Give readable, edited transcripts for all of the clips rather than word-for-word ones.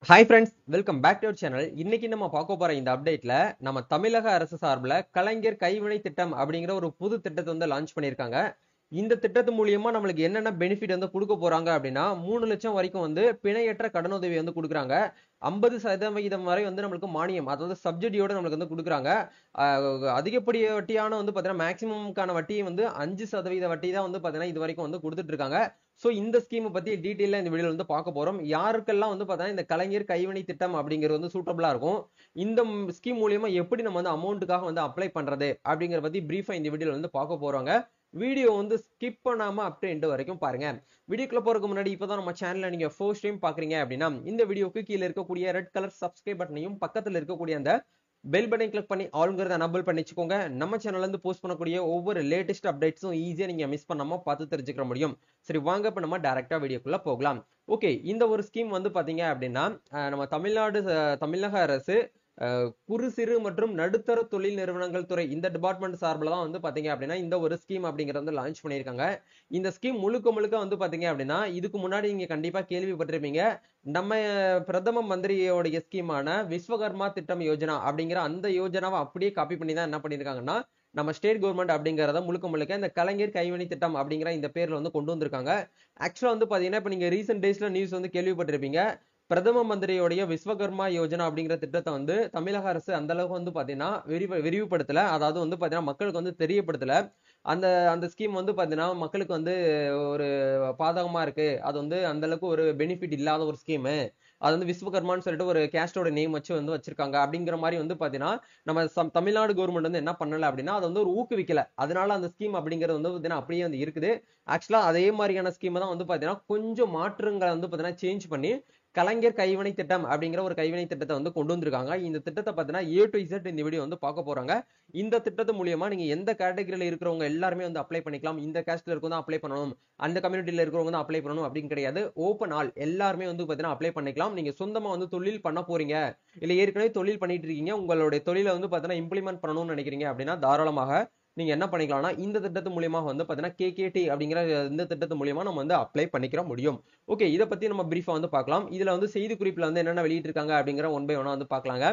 Hi friends, welcome back to our channel. இன்னைக்கு நம்ம பார்க்க போற இந்த அப்டேட்ல நம்ம தமிழக அரசு சார்பில் கலைஞர் கைவினை திட்டம் அப்படிங்கிற ஒரு புது திட்டத்தை வந்து லான்ச் பண்ணியிருக்காங்க. இந்த திட்டத்து மூலியமா நம்மளுக்கு என்னென்ன பெனிஃபிட் வந்து கொடுக்க போறாங்க அப்படின்னா 3 லட்சம் வரைக்கும் வந்து பிணையற்ற கடனுதவி வந்து கொடுக்குறாங்க. 50% வரை வந்து நம்மளுக்கு மானியம், அதாவது சப்சிடியோட நம்மளுக்கு வந்து கொடுக்குறாங்க. அதிகப்படிய வட்டியான வந்து பார்த்தீங்கன்னா மேக்சிமம்கான வட்டியை வந்து 5% வட்டி தான் வந்து பார்த்தீங்கன்னா இது வரைக்கும் வந்து கொடுத்துட்டு இருக்காங்க. ஸோ இந்த ஸ்கீமை பத்தி டீட்டெயிலாக இந்த வீடியோல வந்து பார்க்க போறோம். யாருக்கெல்லாம் வந்து பார்த்தீங்கன்னா இந்த கலைஞர் கைவினை திட்டம் அப்படிங்கிறது வந்து சூட்டபிளா இருக்கும், இந்த ஸ்கீம் மூலியமா எப்படி நம்ம வந்து அமௌண்ட்டுக்காக வந்து அப்ளை பண்றது அப்படிங்கிற பத்தி பிரீஃபா இந்த வீடியோல வந்து பார்க்க போறாங்க. வீடியோ வந்து ஸ்கிப் பண்ணாம அப் டு எண்ட் வரைக்கும் பாருங்க. வீடியோக்குள்ள போறதுக்கு முன்னாடி இப்பதான் நம்ம சேனல்ல நீங்க ஃபர்ஸ்ட் டைம் பாக்குறீங்க அப்படின்னா இந்த வீடியோக்கு கீழே இருக்கக்கூடிய ரெட் கலர் சப்ஸ்கிரைப் பட்டனையும் பக்கத்துல இருக்கக்கூடிய அந்த பெல் பட்டன் கிளிக் பண்ணி ஆல்ங்கிறத எனபிள் பண்ணி வச்சுக்கோங்க. நம்ம சேனல்ல இருந்து போஸ்ட் பண்ணக்கூடிய ஒவ்வொரு லேட்டஸ்ட் அப்டேட்ஸும் ஈஸியா நீங்க மிஸ் பண்ணாம பார்த்து தெரிஞ்சுக்க முடியும். சரி, வாங்க இப்ப நம்ம டைரக்டா வீடியோக்குள்ள போகலாம். ஓகே, இந்த ஒரு ஸ்கீம் வந்து பாத்தீங்க அப்படின்னா நம்ம தமிழக அரசு குறு சிறு மற்றும் நடுத்தர தொழில் நிறுவனங்கள் துறை இந்த டிபார்ட்மெண்ட் சார்பில் தான் வந்து பாத்தீங்க அப்படின்னா இந்த ஒரு ஸ்கீம் அப்படிங்கறத வந்து லான்ச் பண்ணியிருக்காங்க. இந்த ஸ்கீம் முழுக்க முழுக்க வந்து பாத்தீங்க அப்படின்னா இதுக்கு முன்னாடி நீங்க கண்டிப்பா கேள்விப்பட்டிருப்பீங்க. நம்ம பிரதம மந்திரியோடைய ஸ்கீமான விஸ்வகர்மா திட்டம் யோஜனா அப்படிங்கிற அந்த யோஜனாவை அப்படியே காப்பி பண்ணி தான் என்ன பண்ணிருக்காங்கன்னா நம்ம ஸ்டேட் கவர்மெண்ட் அப்படிங்கறத முழுக்க முழுக்க இந்த கலைஞர் கைவினை திட்டம் அப்படிங்கிற இந்த பேர்ல வந்து கொண்டு வந்திருக்காங்க. ஆக்சுவலா வந்து பாத்தீங்கன்னா இப்ப நீங்க ரீசெண்ட் டேஸ்ல நியூஸ் வந்து கேள்விப்பட்டிருப்பீங்க. பிரதம மந்திரியோடைய விஸ்வகர்மா யோஜனா அப்படிங்கிற திட்டத்தை வந்து தமிழக அரசு அந்த அளவுக்கு வந்து பாத்தீங்கன்னா விரிவுபடுத்தல, அதாவது வந்து பாத்தீங்கன்னா மக்களுக்கு வந்து தெரியப்படுத்தல. அந்த அந்த ஸ்கீம் வந்து பாத்தீங்கன்னா மக்களுக்கு வந்து ஒரு பாதகமா இருக்கு, அது வந்து அந்த அளவுக்கு ஒரு பெனிஃபிட் இல்லாத ஒரு ஸ்கீம், அது வந்து விஸ்வகர்மான்னு சொல்லிட்டு ஒரு கேஸ்டோட நேம் வச்சு வந்து வச்சிருக்காங்க அப்படிங்கிற மாதிரி வந்து பாத்தீங்கன்னா நம்ம தமிழ்நாடு கவர்மெண்ட் வந்து என்ன பண்ணல அப்படின்னா அதை வந்து ஒரு ஊக்குவிக்கல. அதனால அந்த ஸ்கீம் அப்படிங்கிறது வந்து பாத்தீங்கன்னா அப்படியே வந்து இருக்குது. ஆக்சுவலா அதே மாதிரியான ஸ்கீம் தான் வந்து பாத்தீங்கன்னா கொஞ்சம் மாற்றங்களை வந்து பாத்தீங்கன்னா சேஞ்ச் பண்ணி கலைஞர் கைவினை திட்டம் அப்படிங்கிற ஒரு கைவினை திட்டத்தை வந்து கொண்டு வந்திருக்காங்க. இந்த திட்டத்தை பார்த்தீங்கன்னா A to Z இந்த வீடியோ வந்து பார்க்க போறாங்க. இந்த திட்டத்து மூலியமா நீங்க எந்த கேட்டகரியில இருக்கிறவங்க எல்லாருமே வந்து அப்ளை பண்ணிக்கலாம். இந்த கேஸ்ட்ல இருக்கவங்க அப்ளை பண்ணணும், அந்த கம்யூனிட்டியில இருக்கிறவங்க தான் அப்ளை பண்ணணும் அப்படின்னு கிடையாது. ஓப்பன் ஆல் எல்லாருமே வந்து பார்த்தீங்கன்னா அப்ளை பண்ணிக்கலாம். நீங்க சொந்தமா வந்து தொழில் பண்ண போறீங்க, இல்ல ஏற்கனவே தொழில் பண்ணிட்டு இருக்கீங்க, உங்களுடைய தொழிலை வந்து பார்த்தீங்கன்னா இம்ப்ளிமெண்ட் பண்ணணும்னு நினைக்கிறீங்க அப்படின்னா தாராளமாக நீங்க என்ன பண்ணிக்கலாம்னா இந்த திட்டத்து மூலியமா வந்து பாத்தீங்கன்னா KKT அப்படிங்கிற இந்த திட்டத்து மூலியமா நம்ம வந்து அப்ளை பண்ணிக்கிற முடியும். ஓகே, இதை பத்தி நம்ம பிரீஃபா வந்து பார்க்கலாம். இதுல வந்து செய்தி குறிப்புல வந்து என்னென்ன வெளியிட்டு இருக்காங்க அப்படிங்கிற ஒன் பை ஒன்னா வந்து பார்க்கலாங்க.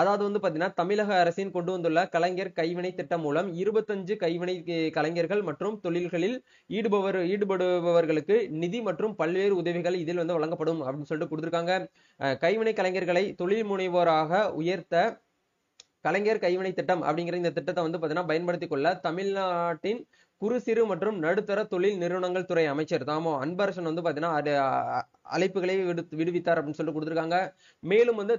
அதாவது வந்து பாத்தீங்கன்னா தமிழக அரசின் கொண்டு வந்துள்ள கலைஞர் கைவினை திட்டம் மூலம் 25 கைவினை கலைஞர்கள் மற்றும் தொழில்களில் ஈடுபடுபவர்களுக்கு நிதி மற்றும் பல்வேறு உதவிகள் இதில் வந்து வழங்கப்படும் அப்படின்னு சொல்லிட்டு கொடுத்திருக்காங்க. கைவினை கலைஞர்களை தொழில் முனைவோராக உயர்த்த கலைஞர் கைவினை திட்டம் அப்படிங்கிற இந்த திட்டத்தை வந்து பாத்தீங்கன்னா பயன்படுத்திக் கொள்ள தமிழ்நாட்டின் குறு சிறு மற்றும் நடுத்தர தொழில் நிறுவனங்கள் துறை அமைச்சர் தாமோ அன்பரசன் வந்து பாத்தீங்கன்னா அழைப்புகளை விடுவித்தார் அப்படின்னு சொல்லிட்டு கொடுத்திருக்காங்க. மேலும் வந்து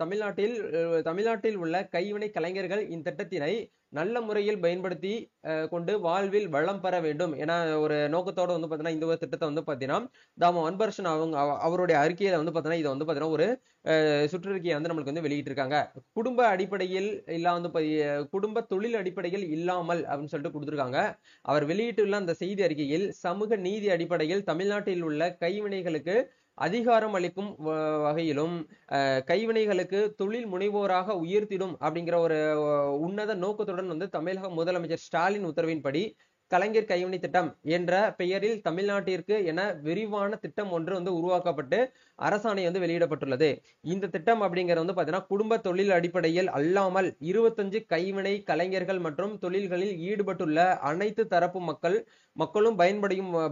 தமிழ்நாட்டில் உள்ள கைவினை கலைஞர்கள் இந்த திட்டத்தினை நல்ல முறையில் பயன்படுத்தி கொண்டு வாழ்வில் வளம் பெற வேண்டும் என ஒரு நோக்கத்தோட வந்து பாத்தீங்கன்னா இந்த ஒரு திட்டத்தை வந்து பாத்தீங்கன்னா தாமோ அன்பரசன் அவருடைய அறிக்கையில வந்து பாத்தீங்கன்னா இதை வந்து பாத்தீங்கன்னா ஒரு சுற்றறிக்கையை வந்து நம்மளுக்கு வந்து வெளியிட்டு இருக்காங்க. குடும்ப அடிப்படையில் குடும்ப தொழில் அடிப்படையில் இல்லாமல் அப்படின்னு சொல்லிட்டு கொடுத்திருக்காங்க. அவர் வெளியிட்டுள்ள அந்த செய்தி அறிக்கையில் சமூக நீதி அடிப்படையில் தமிழ்நாட்டில் உள்ள கைவினைகளுக்கு அதிகாரம் அளிக்கும் வகையிலும் கைவினைகளுக்கு தொழில் முனைவோராக உயர்த்திடும் அப்படிங்கிற ஒரு உன்னத நோக்கத்துடன் வந்து தமிழக முதலமைச்சர் ஸ்டாலின் உத்தரவின்படி கலைஞர் கைவினை திட்டம் என்ற பெயரில் தமிழ்நாட்டிற்கு என விரிவான திட்டம் ஒன்று வந்து உருவாக்கப்பட்டு அரசாணை வந்து வெளியிடப்பட்டுள்ளது. இந்த திட்டம் அப்படிங்கிறது வந்து பாத்தீங்கன்னா குடும்ப தொழில் அடிப்படையில் அல்லாமல் 25 கைவினை கலைஞர்கள் மற்றும் தொழில்களில் ஈடுபட்டுள்ள அனைத்து தரப்பு மக்களும்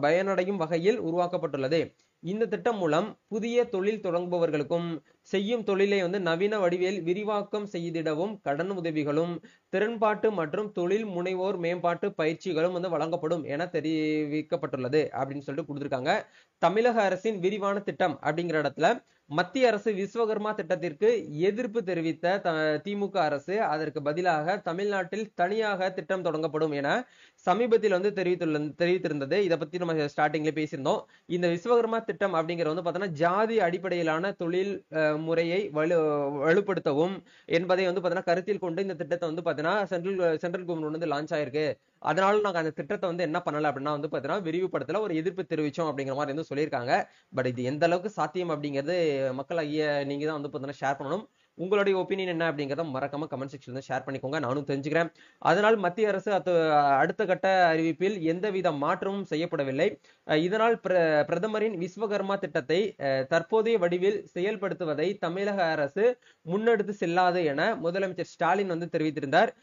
பயனடையும் வகையில் உருவாக்கப்பட்டுள்ளது. இந்த திட்டம் மூலம் புதிய தொழில் தொடங்குபவர்களுக்கும் செய்யும் தொழிலை வந்து நவீன வடிவில் விரிவாக்கம் செய்திடவும் கடன் உதவிகளும் திறன்பாட்டு மற்றும் தொழில் முனைவோர் மேம்பாட்டு பயிற்சிகளும் வந்து வழங்கப்படும் என தெரிவிக்கப்பட்டுள்ளது அப்படின்னு சொல்லிட்டு கொடுத்திருக்காங்க. தமிழக அரசின் விரிவான திட்டம் அப்படிங்கிற இடத்துல மத்திய அரசு விஸ்வகர்மா திட்டத்திற்கு எதிர்ப்பு தெரிவித்த திமுக அரசு அதற்கு பதிலாக தமிழ்நாட்டில் தனியாக திட்டம் தொடங்கப்படும் என சமீபத்தில் வந்து தெரிவித்திருந்தது. இதை பத்தி நம்ம ஸ்டார்டிங்ல பேசியிருந்தோம். இந்த விஸ்வகர்மா திட்டம் அப்படிங்கிற வந்து பாத்தீங்கன்னா ஜாதி அடிப்படையிலான தொழில் முறையை வலுப்படுத்தவும் என்பதை வந்து பாத்தீங்கன்னா கருத்தில் கொண்டு இந்த திட்டத்தை வந்து பாத்தீங்கன்னா சென்ட்ரல் கவர்மெண்ட் வந்து லான்ச் ஆயிருக்கு. அதனால நாங்க அந்த திட்டத்தை வந்து என்ன பண்ணல அப்படின்னா வந்து பாத்தீங்கன்னா விரிவுபடுத்தல, ஒரு எதிர்ப்பு தெரிவிச்சோம் அப்படிங்கிற மாதிரி வந்து சொல்லியிருக்காங்க. பட் இது எந்த அளவுக்கு சாத்தியம் அப்படிங்கிறது மக்கள் ஐயா நீங்க தான் வந்து பாத்தீங்கன்னா ஷேர் பண்ணணும். உங்களுடைய ஒப்பீனியன் என்ன அப்படிங்கிறத மறக்காம கமெண்ட் செக்ஷன்ல ஷேர் பண்ணிக்கோங்க, நானும் தெரிஞ்சுக்கிறேன். அதனால் மத்திய அரசு அடுத்த கட்ட அறிவிப்பில் எந்தவித மாற்றமும் செய்யப்படவில்லை. இதனால் பிரதமரின் விஸ்வகர்மா திட்டத்தை தற்போதைய வடிவில் செயல்படுத்துவதை தமிழக அரசு முன்னெடுத்து செல்லாது என முதலமைச்சர் ஸ்டாலின் வந்து தெரிவித்திருந்தார்.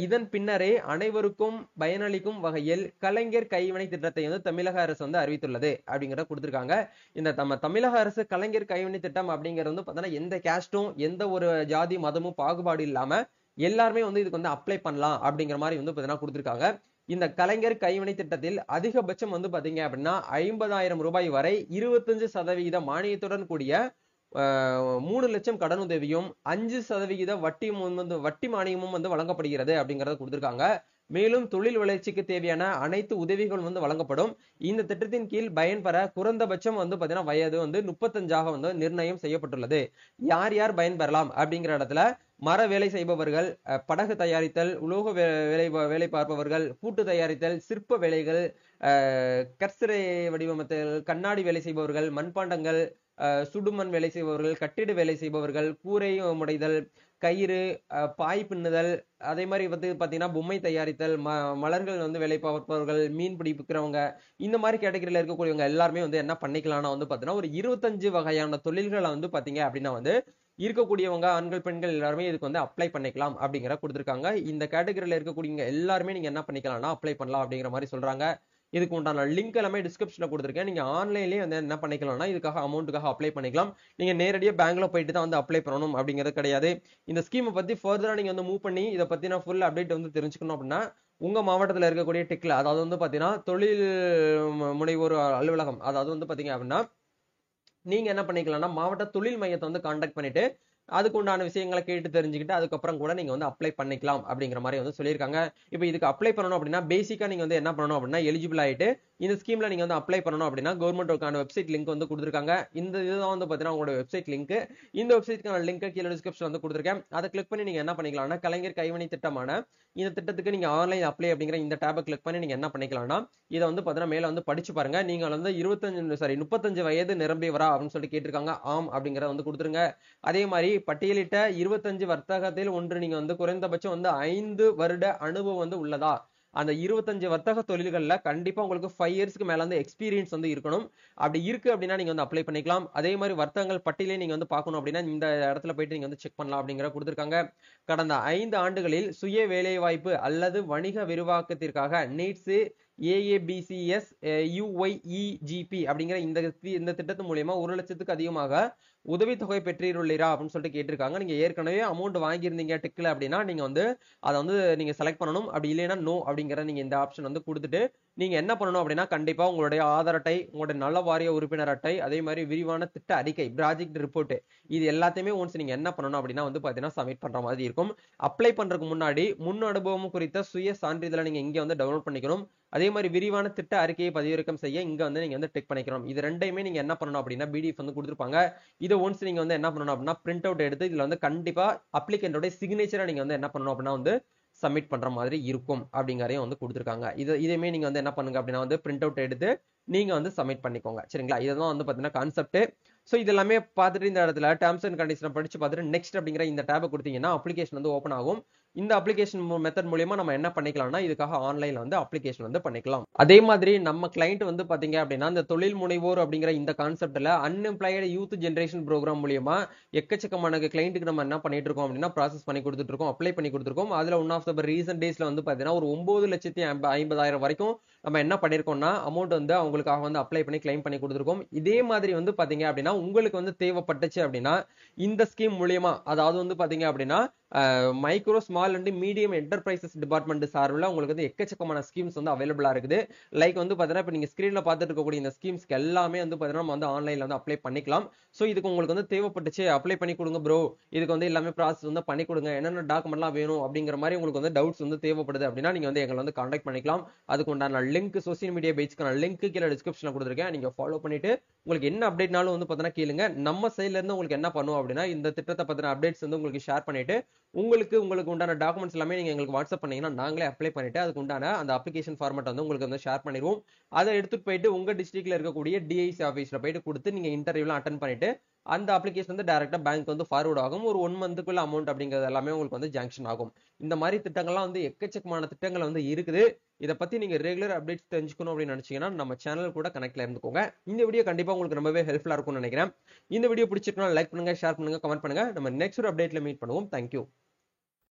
இதன் பின்னரே அனைவருக்கும் பயனளிக்கும் வகையில் கலைஞர் கைவினை திட்டத்தை வந்து தமிழக அரசு வந்து அறிவித்துள்ளது அப்படிங்கிறத கொடுத்திருக்காங்க. இந்த நம்ம தமிழக அரசு கலைஞர் கைவினை திட்டம் அப்படிங்கிறது வந்து பார்த்தீங்கன்னா எந்த கேஸ்டும் எந்த ஒரு ஜாதி மதமும் பாகுபாடு இல்லாம எல்லாருமே வந்து இதுக்கு வந்து அப்ளை பண்ணலாம் அப்படிங்கிற மாதிரி வந்து பார்த்தீங்கன்னா கொடுத்திருக்காங்க. இந்த கலைஞர் கைவினை திட்டத்தில் அதிகபட்சம் வந்து பாத்தீங்க அப்படின்னா 50,000 ரூபாய் வரை 25% மானியத்துடன் கூடிய 3 லட்சம் கடனுதவியும் 5% வட்டி மானியமும் வந்து வழங்கப்படுகிறது அப்படிங்கறத கொடுத்திருக்காங்க. மேலும் தொழில் வளர்ச்சிக்கு தேவையான அனைத்து உதவிகளும் வந்து வழங்கப்படும். இந்த திட்டத்தின் கீழ் பயன்பெற குறைந்தபட்சம் வந்து பாத்தீங்கன்னா வயது வந்து 35 வந்து நிர்ணயம் செய்யப்பட்டுள்ளது. யார் யார் பயன்பெறலாம் அப்படிங்கிற இடத்துல மர வேலை செய்பவர்கள், படகு தயாரித்தல், உலோக வேலை பார்ப்பவர்கள், பூட்டு தயாரித்தல், சிற்ப வேலைகள், கற்சிலை வடிவமைத்தல், கண்ணாடி வேலை செய்பவர்கள், மண்பாண்டங்கள், சுடுமண் வேலை செய்பவர்கள், கட்டிட வேலை செய்பவர்கள், கூரை முடைதல், கயிறு, பாய் பின்னுதல், அதே மாதிரி வந்து பாத்தீங்கன்னா பொம்மை தயாரித்தல், மலர்கள் வந்து வேலை பார்ப்பவர்கள், மீன் பிடிக்கிறவங்க, இந்த மாதிரி கேட்டகரியில இருக்கக்கூடியவங்க எல்லாருமே வந்து என்ன பண்ணிக்கலாம்னா வந்து பாத்தீங்கன்னா ஒரு 25 வகையான தொழில்களை வந்து பாத்தீங்க அப்படின்னா வந்து இருக்கக்கூடியவங்க ஆண்கள் பெண்கள் எல்லாருமே இதுக்கு வந்து அப்ளை பண்ணிக்கலாம் அப்படிங்கிற கொடுத்திருக்காங்க. இந்த கேட்டகரியில இருக்கக்கூடியவங்க எல்லாருமே நீங்க என்ன பண்ணிக்கலாம்னா அப்ளை பண்ணலாம் அப்படிங்கிற மாதிரி சொல்றாங்க. இதுக்கு உண்டான லிங்க் எல்லாமே டிஸ்கிரிப்ஷன்ல கொடுத்துருக்கேன். நீங்க ஆன்லைன்லயே வந்து என்ன பண்ணிக்கலாம்னா இதுக்காக அமௌண்ட்டுக்காக அப்ளை பண்ணிக்கலாம். நீங்க நேரடியா பேங்க்ல போயிட்டு தான் வந்து அப்ளை பண்ணணும் அப்படிங்கிறது கிடையாது. இந்த ஸ்கீமை பத்தி ஃபர்தரா நீங்க வந்து மூவ் பண்ணி இதை பத்தின ஃபுல் அப்டேட் வந்து தெரிஞ்சுக்கணும் அப்படின்னா உங்க மாவட்டத்துல இருக்கக்கூடிய டெக்ல, அதாவது வந்து பாத்தீங்கன்னா தொழில் முனைவோர் அலுவலகம், அதாவது வந்து பாத்தீங்க அப்படின்னா நீங்க என்ன பண்ணிக்கலாம்னா மாவட்ட தொழில் மையத்தை வந்து கான்டாக்ட் பண்ணிட்டு அதுக்கு உண்டான விஷயங்களை கேட்டு தெரிஞ்சுக்கிட்டு அதுக்கப்புறம் கூட நீங்க வந்து அப்ளை பண்ணிக்கலாம் அப்படிங்கிற மாதிரி வந்து சொல்லியிருக்காங்க. இப்போ இதுக்கு அப்ளை பண்ணணும் அப்படின்னா பேசிக்கா நீங்க வந்து என்ன பண்ணணும் அப்படின்னா எலிஜிபிள் ஆயிட்டு இந்த ஸ்கீம்ல நீங்க வந்து அப்ளை பண்ணணும் அப்படின்னா கவர்மெண்ட்டுக்கான வெப்சைட் லிங்க் வந்து கொடுத்துருக்காங்க. இந்த இதுதான் வந்து பாத்தீங்கன்னா உங்களோட வெப்சைட் லிங்க். இந்த வெப்சைட்க்கான லிங்க் கீழே டிஸ்கிரிப்ஷன் வந்து கொடுத்துருக்கேன். அதை கிளிக் பண்ணி நீங்க என்ன பண்ணிக்கலாம்னா கலைஞர் கைவினை திட்டமான இந்த திட்டத்துக்கு நீங்க ஆன்லைன் அப்ளை அப்படிங்கிற இந்த டேபை கிளிக் பண்ணி நீங்க என்ன பண்ணிக்கலாம்னா இதை வந்து பாத்தீங்கன்னா மேல வந்து படிச்சு பாருங்க. நீங்க வந்து 35 வயது நிரம்பியவரா அப்படின்னு சொல்லி கேட்டிருக்காங்க. ஆம் அப்படிங்கறத வந்து கொடுத்துருங்க. அதே மாதிரி பட்டியலிட்ட 25 வர்த்தகத்தில் ஒன்று நீங்க வந்து குறைந்தபட்சம் வந்து 5 வருட அனுபவம் வந்து உள்ளதா, அந்த 25 வர்த்தக தொழில்கள்ல கண்டிப்பா உங்களுக்கு 5 இயர்ஸ்க்கு மேல வந்து எக்ஸ்பீரியன்ஸ் வந்து இருக்கணும். அப்படி இருக்கு அப்படின்னா நீங்க வந்து அப்ளை பண்ணிக்கலாம். அதே மாதிரி வர்த்தகங்கள் பட்டியலே நீங்க வந்து பார்க்கணும் அப்படின்னா இந்த இடத்துல போயிட்டு நீங்க வந்து செக் பண்ணலாம் அப்படிங்கிற கொடுத்திருக்காங்க. கடந்த 5 ஆண்டுகளில் சுய வேலைவாய்ப்பு அல்லது வணிக விரிவாக்கத்திற்காக நீட்ஸ் AABCS UYEGP அப்படிங்கிற இந்த திட்டத்து மூலியமா 1 லட்சத்துக்கு அதிகமாக உதவித்தொகை பெற்றீர்களா அப்படின்னு சொல்லிட்டு கேட்டிருக்காங்க. நீங்க ஏற்கனவே அமௌண்ட் வாங்கியிருந்தீங்க டிக்ல அப்படின்னா நீங்க வந்து அதை வந்து நீங்க செலக்ட் பண்ணணும். அப்படி இல்லைன்னா நோ அப்படிங்கிற நீங்க இந்த ஆப்ஷன் வந்து கொடுத்துட்டு நீங்க என்ன பண்ணணும் அப்படின்னா கண்டிப்பா உங்களுடைய ஆதார் அட்டை, உங்களுடைய நல வாரிய உறுப்பினர் அட்டை, அதே மாதிரி விரிவான திட்ட அறிக்கை ப்ராஜெக்ட் ரிப்போர்ட், இது எல்லாத்தையுமே ஒன்ஸ் நீங்க என்ன பண்ணணும் அப்படின்னா வந்து பாத்தீங்கன்னா சப்மிட் பண்ற மாதிரி இருக்கும். அப்ளை பண்றதுக்கு முன்னாடி முன் அனுபவம் குறித்த சுய சான்றிதழை நீங்க இங்க வந்து டவுன்லோட் பண்ணிக்கணும். அதே மாதிரி விரிவான திட்ட அறிக்கையை பதிவிறக்கம் செய்ய இங்க வந்து நீங்க வந்து டெக் பண்ணிக்கணும். இது ரெண்டையுமே நீங்க என்ன பண்ணணும் அப்படின்னா PDF வந்து கொடுத்துருப்பாங்க. இதை ஒன்ஸ் நீங்க வந்து என்ன பண்ணணும் அப்படின்னா பிரிண்ட் அவுட் எடுத்து இதுல வந்து கண்டிப்பா அப்ளிகண்டோட சிக்னேச்சரை நீங்க வந்து என்ன பண்ணணும் அப்படின்னா வந்து சப்மிட் பண்ற மாதிரி இருக்கும் அப்படிங்கறதையும் வந்து கொடுத்துருக்காங்க. இதேமே நீங்க வந்து என்ன பண்ணுங்க அப்படின்னா வந்து பிரிண்ட் அவுட் எடுத்து நீங்க வந்து சப்மிட் பண்ணிக்கோங்க. சரிங்களா, இதுதான் வந்து பாத்தீங்கன்னா கான்செப்ட். சோ இதெல்லாமே பார்த்துட்டு இந்த இடத்துல டேர்ம்ஸ் அண்ட் கண்டிஷன் படிச்சு பார்த்துட்டு நெக்ஸ்ட் அப்படிங்கிற இந்த டேபை கொடுத்தீங்கன்னா அப்ளிகேஷன் வந்து ஓப்பன் ஆகும். இந்த அப்ளிகேஷன் மெத்தட் மூலியமா நம்ம என்ன பண்ணிக்கலாம்னா இதுக்காக ஆன்லைன்ல வந்து அப்ளிகேஷன் வந்து பண்ணிக்கலாம். அதே மாதிரி நம்ம கிளைண்ட் வந்து பாத்தீங்க அப்படின்னா இந்த தொழில் முனைவோர் அப்படிங்கிற இந்த கான்செப்ட்ல அன்எம்ப்ளாய்டு யூத் ஜெனரேஷன் ப்ரோக்ராம் மூலியமா எக்கச்சக்கமான கிளைண்ட்டுக்கு நம்ம என்ன பண்ணிட்டு இருக்கோம் அப்படின்னா ப்ராசஸ் பண்ணி கொடுத்துட்டு இருக்கோம், அப்ளை பண்ணி கொடுத்துருக்கோம். அதுல ஒன் ஆஃப் த ரீசன்ட் டேஸ்ல வந்து பாத்தீங்கன்னா ஒரு 9,50,000 வரைக்கும் நம்ம என்ன பண்ணிருக்கோம்னா அமௌண்ட் வந்து அவங்களுக்காக வந்து அப்ளை பண்ணி கிளைம் பண்ணி கொடுத்துருக்கோம். இதே மாதிரி வந்து பாத்தீங்க அப்படின்னா உங்களுக்கு வந்து தேவைப்பட்டுச்சு அப்படின்னா இந்த ஸ்கீம் மூலியமா, அதாவது வந்து பாத்தீங்க அப்படின்னா micro small and medium enterprises department சார்பில் உங்களுக்கு வந்து எக்கச்சக்கமான ஸ்கீம்ஸ் வந்து அவைலபிளா இருக்குது. லைக் வந்து பாத்தீங்கன்னா இப்போ நீங்க ஸ்கிரீன்ல பார்த்துட்டு இருக்கக்கூடிய இந்த ஸ்கீம்ஸ்க்கு எல்லாமே வந்து பாத்தீங்கன்னா நம்ம வந்து ஆன்லைன்ல வந்து அப்ளை பண்ணிக்கலாம். ஸோ இதுக்கு உங்களுக்கு வந்து தேவைப்பட்டுச்சு அப்ளை பண்ணி கொடுங்க ப்ரோ, இதுக்கு வந்து எல்லாமே ப்ராசஸ் வந்து பண்ணி கொடுங்க, என்னென்ன டாக்குமெண்ட்லாம் வேணும் அப்படிங்கிற மாதிரி உங்களுக்கு வந்து டவுட்ஸ் வந்து தேவைப்படுது அப்படின்னா நீங்க வந்து எங்களை வந்து கான்டாக்ட் பண்ணிக்கலாம். அதுக்கு உண்டான லிங்க் சோசியல் மீடியா பேஜ்க்கான லிங்க் கீழே டிஸ்கிரிப்ஷன்ல கொடுத்துருக்கேன். நீங்க ஃபாலோ பண்ணிட்டு உங்களுக்கு என்ன அப்டேட்னாலும் வந்து பாத்தீங்கன்னா கேளுங்க. நம்ம சைட்ல இருந்து உங்களுக்கு என்ன பண்ணுவோம் அப்படின்னா இந்த திட்டத்தை பத்தின அப்டேட்ஸ் வந்து உங்களுக்கு ஷேர் பண்ணிட்டு உங்களுக்கு உண்டான டாக்குமெண்ட்ஸ் எல்லாமே நீங்க எங்களுக்கு வாட்ஸ்அப் பண்ணீங்கன்னா நாங்களே அப்ளை பண்ணிட்டு அதுக்கு உண்டான அந்த அப்ளிகேஷன் ஃபார்மேட் வந்து உங்களுக்கு வந்து ஷேர் பண்ணிடுவோம். அதை எடுத்துட்டு போயிட்டு உங்க டிஸ்ட்ரிக்ட்ல இருக்கக்கூடிய DIC ஆஃபீஸ்ல போயிட்டு கொடுத்து நீங்க இன்டர்வியூலாம் அட்டன் பண்ணிட்டு அந்த அப்ளிகேஷன் வந்து டைரக்டா பேங்க் வந்து ஃபார்வர்ட் ஆகும். ஒரு 1 மந்த்துக்குள்ள அமௌண்ட் அப்படிங்கிறது எல்லாமே உங்களுக்கு வந்து ஜாங்ஷன் ஆகும். இந்த மாதிரி திட்டங்கள்லாம் வந்து எக்கச்சக்கமான திட்டங்கள் வந்து இருக்குது. இத பத்தி நீங்க ரெகுலர் அப்டேட்ஸ் தெரிஞ்சுக்கணும் அப்படின்னு நினைச்சீங்கன்னா நம்ம சேனல் கூட கனெக்ட்ல இருந்துக்கோங்க. இந்த வீடியோ கண்டிப்பா உங்களுக்கு ரொம்பவே ஹெல்ப்ஃபுல்லா இருக்கும்னு நினைக்கிறேன். இந்த வீடியோ பிடிச்சிருந்தா லைக் பண்ணுங்க, ஷேர் பண்ணுங்க, கமெண்ட் பண்ணுங்க. நம்ம நெக்ஸ்ட் ஒரு அப்டேட்ல மீட் பண்ணுவோம். தேங்க்யூ.